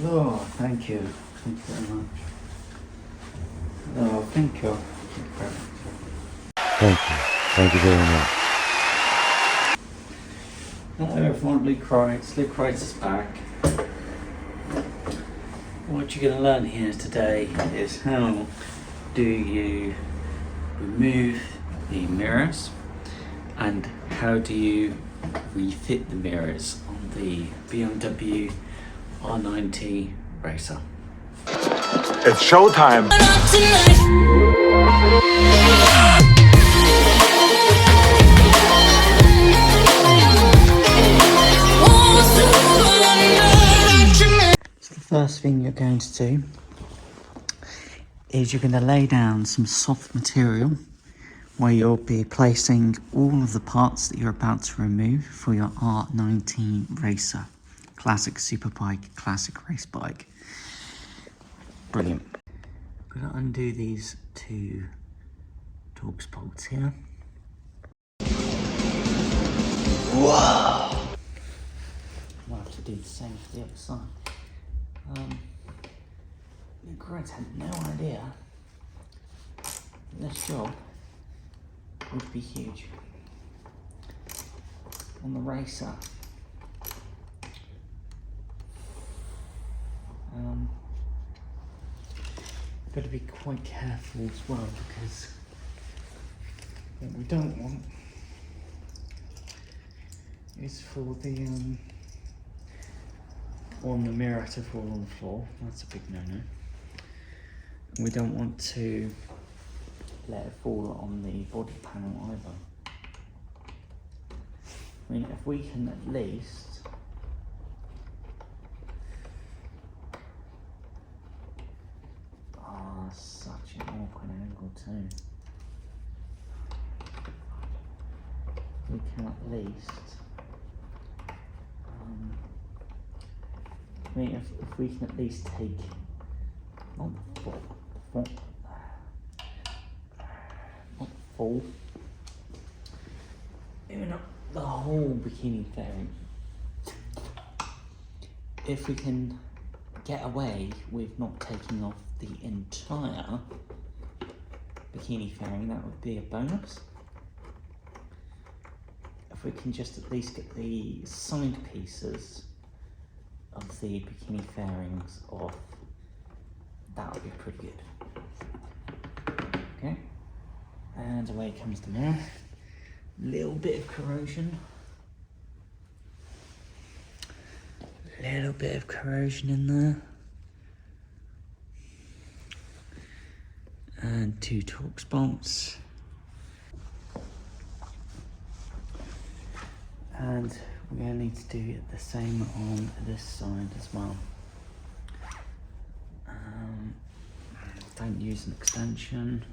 Oh, thank you. Thank you very much. Oh, thank you. Thank you very much. Thank you. Thank you very much. Hello everyone, Luke Wright. Luke Wright is back. What you're going to learn here today is how do you remove the mirrors and how do you refit the mirrors on the BMW R NineT Racer. It's showtime. So the first thing you're going to do is you're going to lay down some soft material where you'll be placing all of the parts that you're about to remove for your R NineT Racer. Classic superbike, classic race bike. Brilliant. I'm going to undo these two Torx bolts here. Whoa! I'll have to do the same for the other side. Luke Wright had no idea this job would be huge. On the Racer, got to be quite careful as well because what we don't want is for the mirror to fall on the floor. That's a big no-no. We don't want to let it fall on the body panel either. I mean, if we can at least such an awkward angle too. We can at least I mean, if we can at least take not the full, maybe not the whole bikini fairing. If we can get away with not taking off the entire bikini fairing, that would be a bonus. If we can just at least get the side pieces of the bikini fairings off, that would be pretty good. Okay, and away comes the mirror. Little bit of corrosion. Little bit of corrosion in there. And two Torx bolts. And we're going to need to do the same on this side as well. Don't use an extension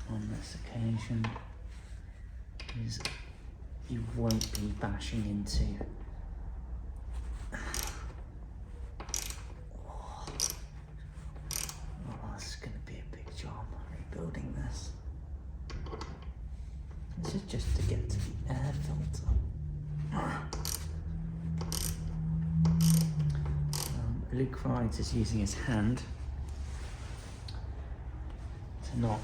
on this occasion, because you won't be bashing into this is going to be a big job rebuilding this. This is just to get to the air filter. Luke Wright is using his hand to not,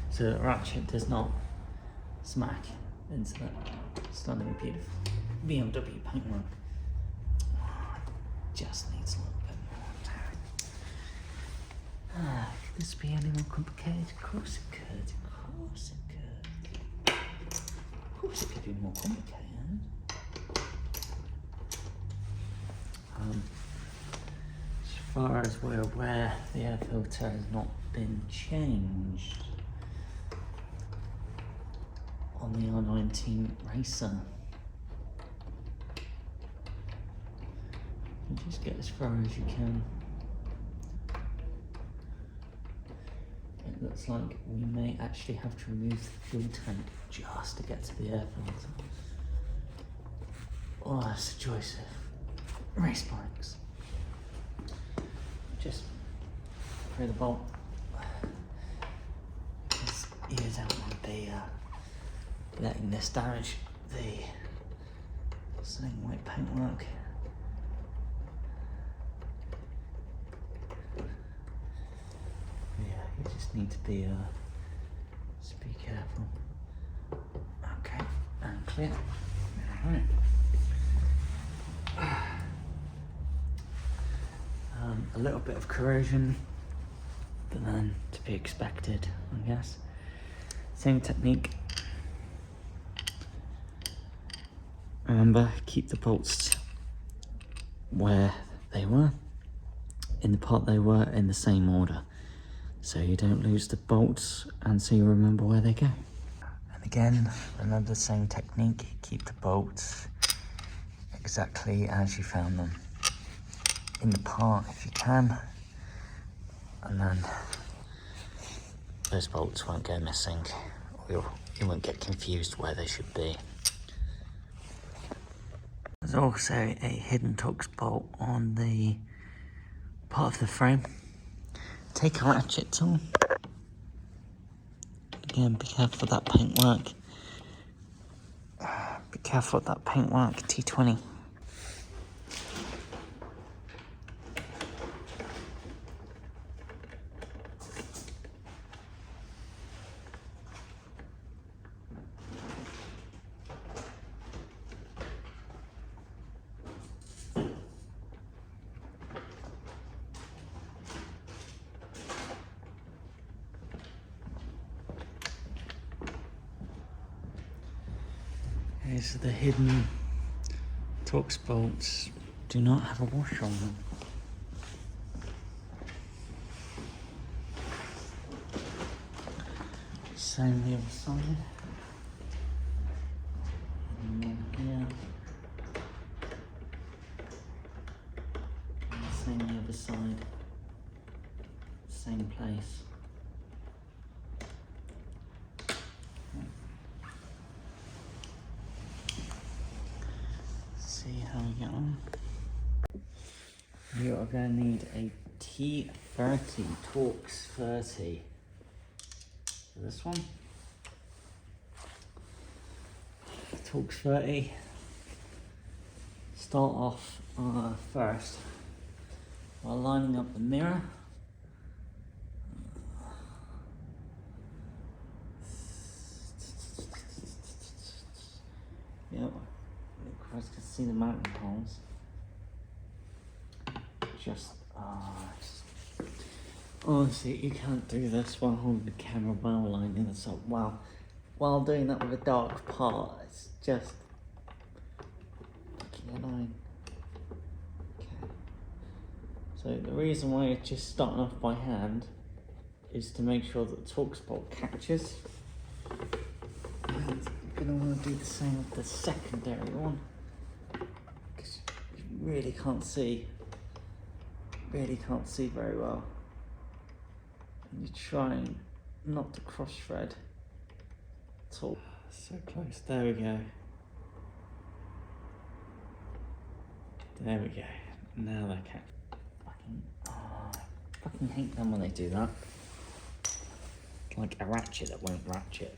so the ratchet does not smack into that stunning, beautiful BMW paintwork. Just needs a little bit more. Could this be any more complicated? Of course it could. Of course it could. Of course it could be more complicated. As far as we're aware, the air filter has not been changed on the R NineT Racer. You just get as far as you can. It looks like we may actually have to remove the fuel tank just to get to the air filter. Oh, that's the choice of race bikes. Just throw the bolt. His ears out and be letting this damage the Same white paintwork. Yeah, you just need to be careful. Okay, and clear. Alright. A little bit of corrosion, but then to be expected, I guess. Same technique. Remember, keep the bolts where they were, in the part they were, in the same order, so you don't lose the bolts and so you remember where they go. And again, remember the same technique, keep the bolts exactly as you found them in the part if you can, and then those bolts won't go missing, or you won't get confused where they should be. There's also a hidden Torx bolt on the part of the frame. Take a ratchet tool. Again, be careful of that paintwork. Be careful of that paintwork, T20. Here's the hidden Torx bolts. Do not have a washer on them. Same the other side. And then here. And same the other side. Same place. See how we get on. You are going to need a T30 Torx 30 for this one. Torx 30. Start off first while lining up the mirror. Yep, you guys can see the mountain poles. Just honestly, you can't do this while holding the camera while lining this up. While doing that with a dark part, it's just fucking annoying. Okay. So the reason why it's just starting off by hand is to make sure that the Torx bolt catches. And you're gonna want to do the same with the secondary one, because you really can't see very well, and you're trying not to cross thread at all. So close. There we go. There we go. Now they catch. I fucking hate them when they do that. Like a ratchet that won't ratchet.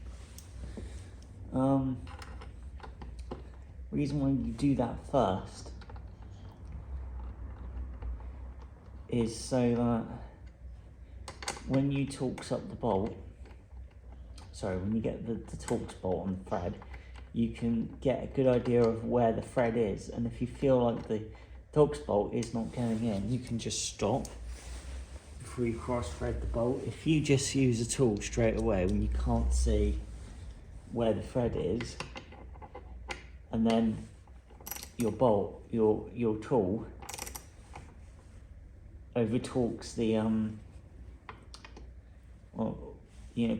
Reason why you do that first is so that when you Torx up the bolt, when you get the Torx bolt on the thread, you can get a good idea of where the thread is, and if you feel like the Torx bolt is not going in, you can just stop before you cross thread the bolt. If you just use a tool straight away when you can't see where the thread is, and then your bolt, your tool over torques the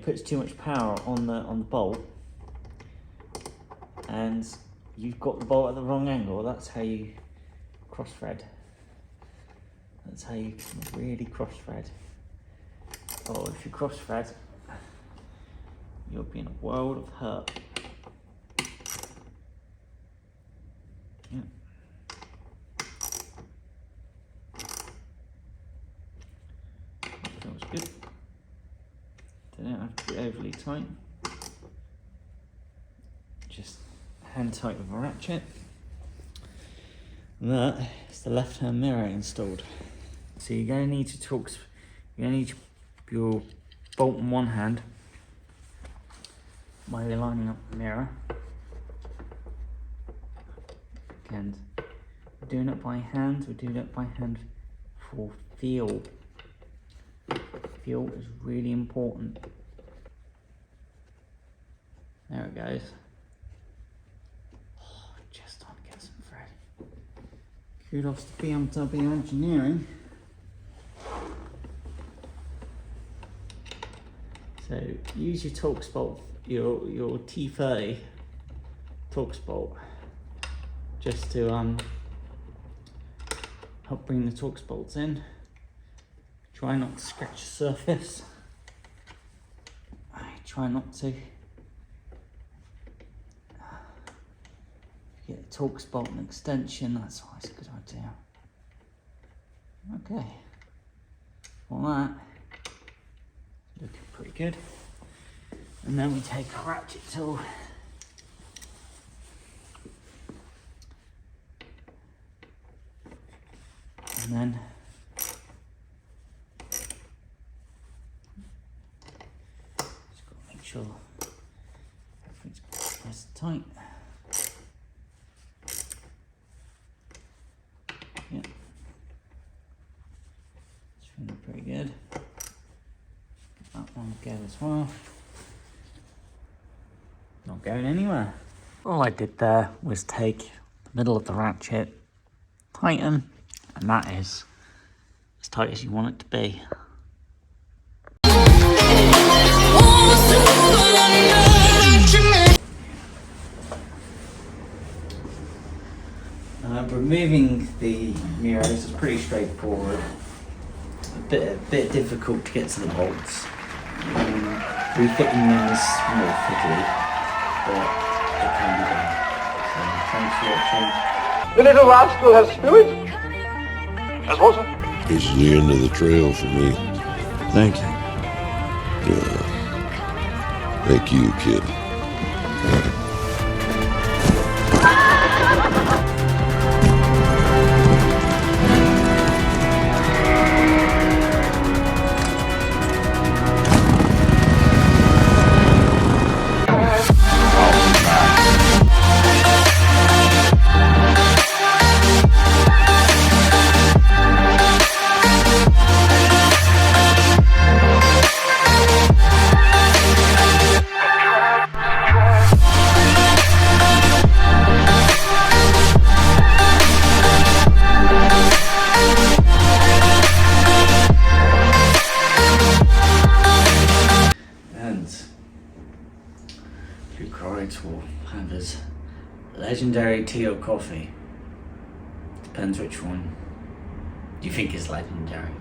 puts too much power on the bolt, and you've got the bolt at the wrong angle. That's how you cross thread. That's how you really cross thread. Or if you cross thread, you'll be in a world of hurt. Yeah. That was good. They don't have to be overly tight. Just hand tight with a ratchet. And that is the left-hand mirror installed. So you're going to need your bolt in one hand while you're lining up the mirror. And we're doing it by hand. We're doing it by hand for feel. Feel is really important. There it goes. Oh, just on to get some thread. Kudos to BMW engineering. So use your Torx bolt, your T30 Torx bolt, just to help bring the Torx bolts in. Try not to scratch the surface. Try not to. Get a Torx bolt and extension, that's always a good idea. Okay. All that. Looking pretty good. And then we take a ratchet tool. And then just got to make sure everything's nice and tight. Yeah. It's feeling pretty good. That one go as well. Not going anywhere. All I did there was take the middle of the ratchet, tighten, and that is as tight as you want it to be. Removing the mirrors is pretty straightforward. A bit difficult to get to the bolts. Refitting them is more fiddly, but it can be done. So thanks for watching. The little rascal has spirit. As water. This is the end of the trail for me. Thank you. Yeah. Thank you, kid. Will have his legendary tea or coffee. Depends which one you think is legendary.